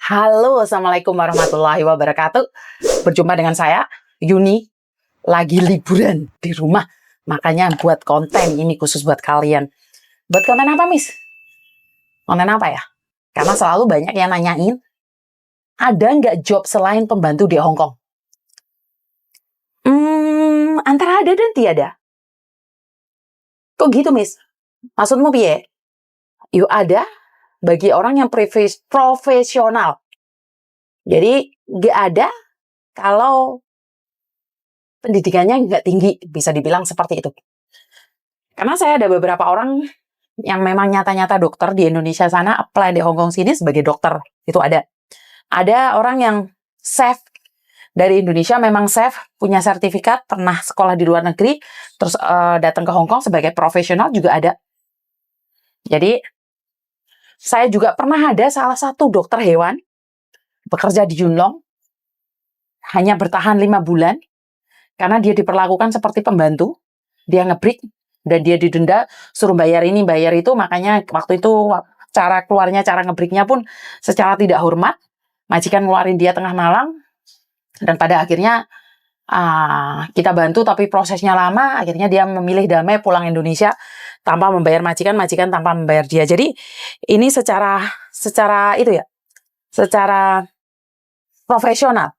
Halo, Assalamualaikum warahmatullahi wabarakatuh. Berjumpa dengan saya, Yuni. Lagi liburan di rumah. Makanya buat konten ini khusus buat kalian. Buat konten apa, Miss? Konten apa ya? Karena selalu banyak yang nanyain, ada nggak job selain pembantu di Hong Kong? Antara ada dan tiada. Kok gitu, Miss? Maksudmu piye? Yuk ada bagi orang yang profesional. Jadi, nggak ada kalau pendidikannya nggak tinggi, bisa dibilang seperti itu. Karena saya ada beberapa orang yang memang nyata-nyata dokter di Indonesia sana, apply di Hong Kong sini sebagai dokter. Itu ada. Ada orang yang chef dari Indonesia, memang chef, punya sertifikat, pernah sekolah di luar negeri, terus datang ke Hong Kong sebagai profesional juga ada. Jadi, saya juga pernah ada salah satu dokter hewan, bekerja di Yuen Long, hanya bertahan 5 bulan, karena dia diperlakukan seperti pembantu, dia ngebreak, dan dia didenda, suruh bayar ini, bayar itu, makanya waktu itu cara keluarnya, cara ngebreaknya pun secara tidak hormat, majikan ngeluarin dia tengah malam, dan pada akhirnya kita bantu, tapi prosesnya lama, akhirnya dia memilih damai pulang Indonesia, tanpa membayar majikan, majikan tanpa membayar dia. Jadi, ini secara itu ya, secara profesional.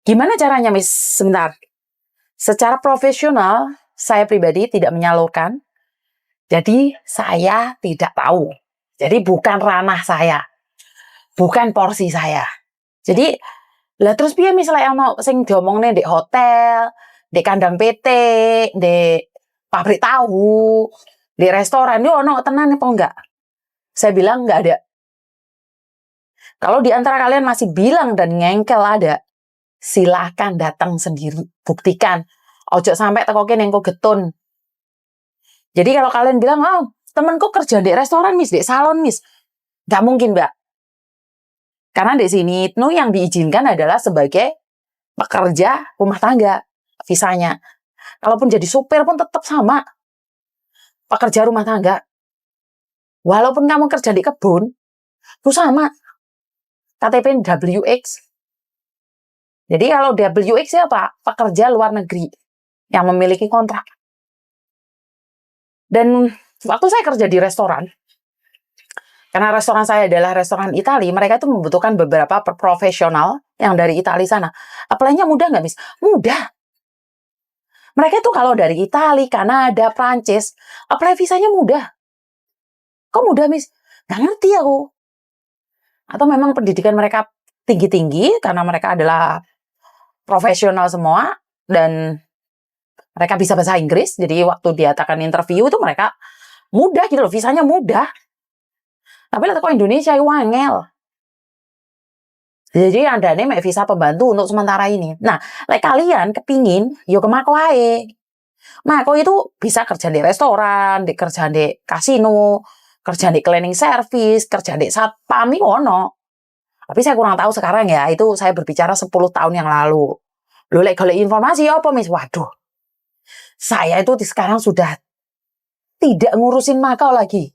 Gimana caranya, Miss? Sebentar. Secara profesional, saya pribadi tidak menyalurkan. Jadi, saya tidak tahu. Jadi, bukan ranah saya. Bukan porsi saya. Jadi, lah terus piye misalnya ono sing diomongne di hotel, di kandang PT, di pabrik tahu, di restoran, itu ono tenan apa enggak? Saya bilang enggak ada. Kalau di antara kalian masih bilang dan ngengkel ada, silahkan datang sendiri, buktikan. Ojo sampai tekokin yang kok getun. Jadi kalau kalian bilang, oh temenku kerja di restoran, Miss, di salon, Miss. Nggak mungkin, Mbak. Karena di sini itu yang diizinkan adalah sebagai pekerja rumah tangga, visanya. Kalaupun jadi supir pun tetap sama. Pekerja rumah tangga. Walaupun kamu kerja di kebun, itu sama. KTP WX. Jadi kalau WX apa? Pekerja luar negeri yang memiliki kontrak. Dan waktu saya kerja di restoran, karena restoran saya adalah restoran Italia, mereka itu membutuhkan beberapa profesional yang dari Italia sana. Apply-nya mudah nggak, Miss? Mudah. Mereka itu kalau dari Italia, Kanada, Prancis, apply visanya mudah. Kok mudah, Miss? Nggak ngerti aku. Atau memang pendidikan mereka tinggi-tinggi, karena mereka adalah profesional semua, dan mereka bisa bahasa Inggris, jadi waktu diadakan interview itu mereka mudah gitu loh, visanya mudah. Tapi lihat kok Indonesia itu wangel. Jadi Anda nih make visa pembantu untuk sementara ini. Nah, kalian kepingin, yo ke Mako ae. Mako itu bisa kerja di restoran, kerja di kasino, kerja di cleaning service, kerja di satpam, itu ono. Tapi saya kurang tahu sekarang ya, itu saya berbicara 10 tahun yang lalu. Loh, kalau informasi apa, Miss? Waduh. Saya itu sekarang sudah tidak ngurusin Makau lagi.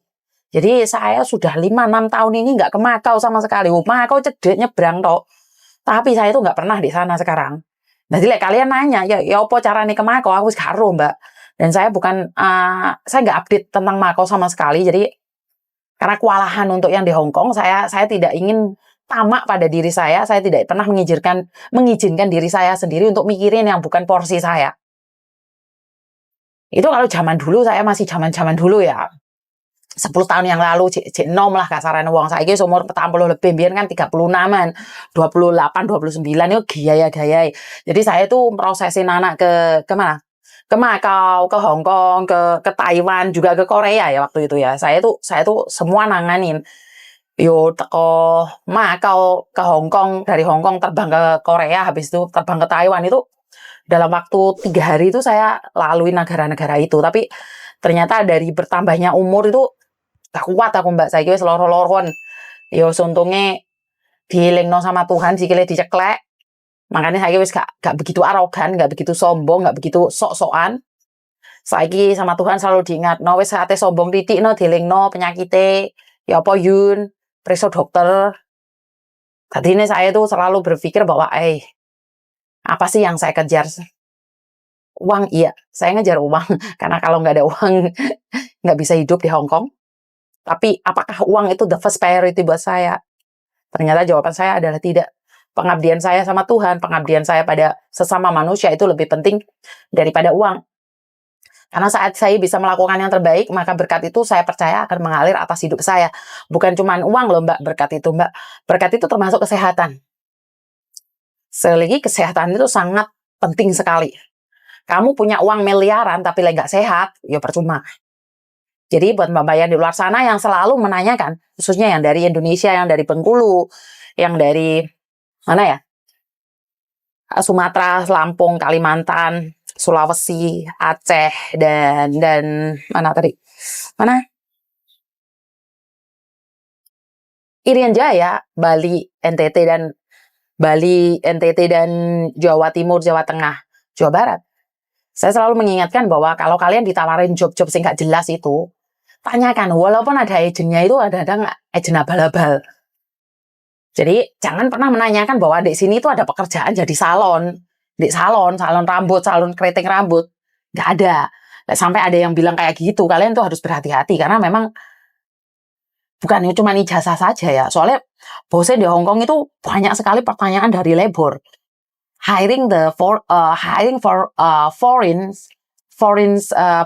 Jadi saya sudah 5-6 tahun ini nggak ke Makau sama sekali. Makau cedek nyebrang tok. Tapi saya itu nggak pernah di sana sekarang. Jadi kalian nanya, ya apa caranya ke Makau? Aku sekarang, Mbak. Dan saya saya nggak update tentang Makau sama sekali. Jadi karena kewalahan untuk yang di Hong Kong, saya tidak ingin tamak pada diri saya. Saya tidak pernah mengizinkan diri saya sendiri untuk mikirin yang bukan porsi saya. Itu kalau zaman dulu, saya masih zaman dulu ya. 10 tahun yang lalu, cek nom lah kasaran wong. Saiki umur 40 lebih, biar kan 36-an, 28, 29 itu gaya-gaya. Jadi saya itu prosesin anak ke mana? Ke Makau, ke Hong Kong, ke Taiwan, juga ke Korea ya waktu itu ya. Saya tuh semua nanganin. Yo teko Makau ke Hong Kong, dari Hong Kong terbang ke Korea, habis itu terbang ke Taiwan itu dalam waktu 3 hari itu saya lalui negara-negara itu. Tapi ternyata dari bertambahnya umur itu gak kuat aku, Mbak. Saya kira loro-loron. Ya untungnya dielingno sama Tuhan, sikile diceklek. Makanya saya wis gak begitu arogan, gak begitu sombong, gak begitu sok-sokan. Saiki sama Tuhan selalu diingatno, wis saate sombong titik no dielingno penyakite. Ya apa Yun, preso dokter. Tadi ini saya tuh selalu berpikir bahwa, apa sih yang saya kejar? Uang, iya, saya ngejar uang. Karena kalau nggak ada uang, nggak bisa hidup di Hong Kong. Tapi apakah uang itu the first priority buat saya? Ternyata jawaban saya adalah tidak. Pengabdian saya sama Tuhan, pengabdian saya pada sesama manusia itu lebih penting daripada uang. Karena saat saya bisa melakukan yang terbaik, maka berkat itu saya percaya akan mengalir atas hidup saya. Bukan cuma uang loh Mbak, berkat itu Mbak. Berkat itu termasuk kesehatan. Sekali lagi, kesehatan itu sangat penting sekali. Kamu punya uang miliaran tapi nggak sehat, ya percuma. Jadi buat Mbak yang di luar sana yang selalu menanyakan, khususnya yang dari Indonesia, yang dari Bengkulu, yang dari mana ya? Sumatera, Lampung, Kalimantan, Sulawesi, Aceh, dan mana tadi? Mana? Irian Jaya, Bali, NTT dan Jawa Timur, Jawa Tengah, Jawa Barat. Saya selalu mengingatkan bahwa kalau kalian ditawarin job-job sing gak jelas itu, tanyakan, walaupun ada agennya itu ada nggak agen abal-abal. Jadi jangan pernah menanyakan bahwa di sini itu ada pekerjaan jadi salon rambut, salon keriting rambut. Nggak ada. Sampai ada yang bilang kayak gitu, kalian tuh harus berhati-hati karena memang bukan cuma ijazah saja ya. Soalnya bosnya di Hong Kong itu banyak sekali pertanyaan dari labor. Hiring for foreign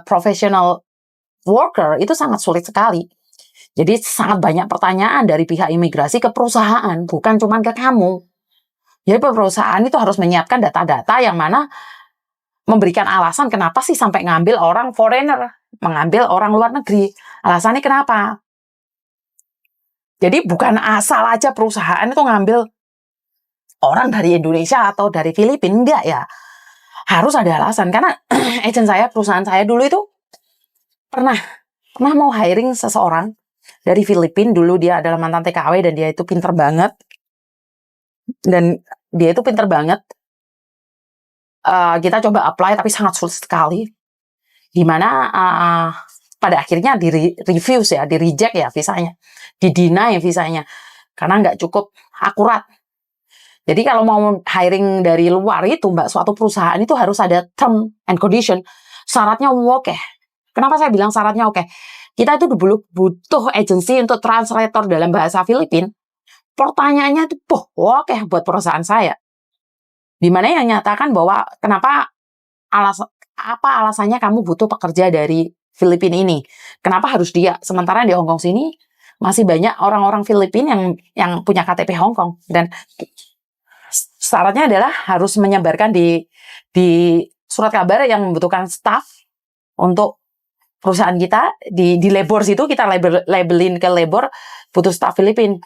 professional worker itu sangat sulit sekali. Jadi sangat banyak pertanyaan dari pihak imigrasi ke perusahaan, bukan cuma ke kamu. Jadi perusahaan itu harus menyiapkan data-data yang mana memberikan alasan kenapa sih sampai ngambil orang foreigner, mengambil orang luar negeri. Alasannya kenapa? Jadi bukan asal aja perusahaan itu ngambil orang dari Indonesia atau dari Filipina, enggak ya. Harus ada alasan, karena perusahaan saya dulu itu pernah mau hiring seseorang dari Filipina. Dulu dia adalah mantan TKW dan dia itu pinter banget. Kita coba apply tapi sangat sulit sekali. Dimana pada akhirnya di-refuse ya, di-reject ya visanya. Di-deny visanya. Karena nggak cukup akurat. Jadi kalau mau hiring dari luar itu Mbak, suatu perusahaan itu harus ada term and condition. Syaratnya oke. Kenapa saya bilang syaratnya oke? Kita itu dulu butuh agensi untuk translator dalam bahasa Filipin. Pertanyaannya itu oke buat perusahaan saya. Dimana yang nyatakan bahwa kenapa alasannya kamu butuh pekerja dari Filipina ini? Kenapa harus dia? Sementara di Hong Kong sini masih banyak orang-orang Filipina yang punya KTP Hong Kong, dan syaratnya adalah harus menyebarkan di surat kabar yang membutuhkan staff untuk perusahaan kita di labor situ, kita labelin ke labor butuh staff Filipina.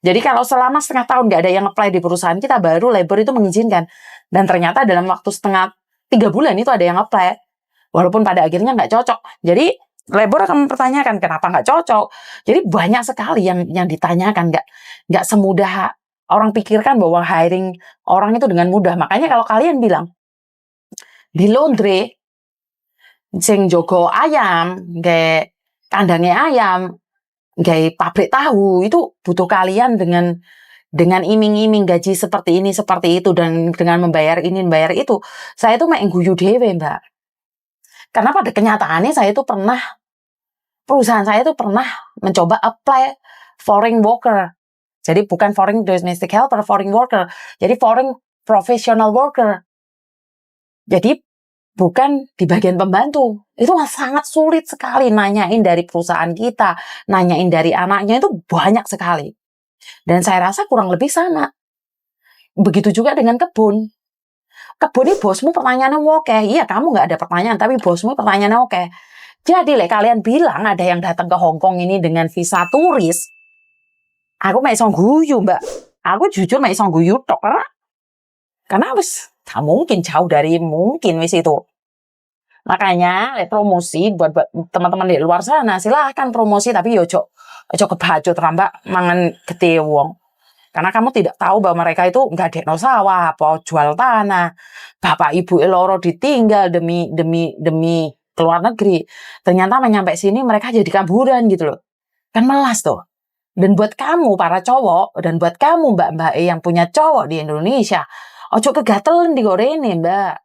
Jadi kalau selama setengah tahun nggak ada yang apply di perusahaan kita, baru labor itu mengizinkan. Dan ternyata dalam waktu 3 bulan itu ada yang apply, walaupun pada akhirnya nggak cocok. Jadi labor akan mempertanyakan kenapa nggak cocok. Jadi banyak sekali yang ditanyakan, nggak semudah orang pikirkan bahwa hiring orang itu dengan mudah. Makanya kalau kalian bilang di laundry sing jogo ayam, kayak kandangnya ayam, kayak pabrik tahu, itu butuh kalian dengan iming-iming gaji seperti ini, seperti itu, dan dengan membayar ini, membayar itu. Saya itu main guyu dewe, Mbak. Karena pada kenyataannya perusahaan saya itu pernah mencoba apply foreign worker. Jadi bukan foreign domestic helper, foreign worker. Jadi foreign professional worker. Jadi bukan di bagian pembantu. Itu sangat sulit sekali nanyain dari perusahaan kita, nanyain dari anaknya, itu banyak sekali. Dan saya rasa kurang lebih sama. Begitu juga dengan kebun. Kebun ini bosmu pertanyaannya oke. Iya, kamu nggak ada pertanyaan, tapi bosmu pertanyaannya oke. Jadi kalian bilang ada yang datang ke Hong Kong ini dengan visa turis, aku mek iso guyu, Mbak. Aku jujur mek iso guyu tok, karena wis gak mungkin, jauh dari mungkin wis itu. Makanya promosi buat teman-teman di luar sana, silahkan promosi, tapi ojo kebacut Mbak, mangan gede wong. Karena kamu tidak tahu bahwa mereka itu nggak dekno sawah, apa jual tanah, bapak ibu loro ditinggal demi keluar negeri. Ternyata menyampai sini mereka jadi kaburan gitu loh. Kan melas tuh. Dan buat kamu para cowok, dan buat kamu mbak-mbak yang punya cowok di Indonesia, ojo kegatelan di gorene, Mbak.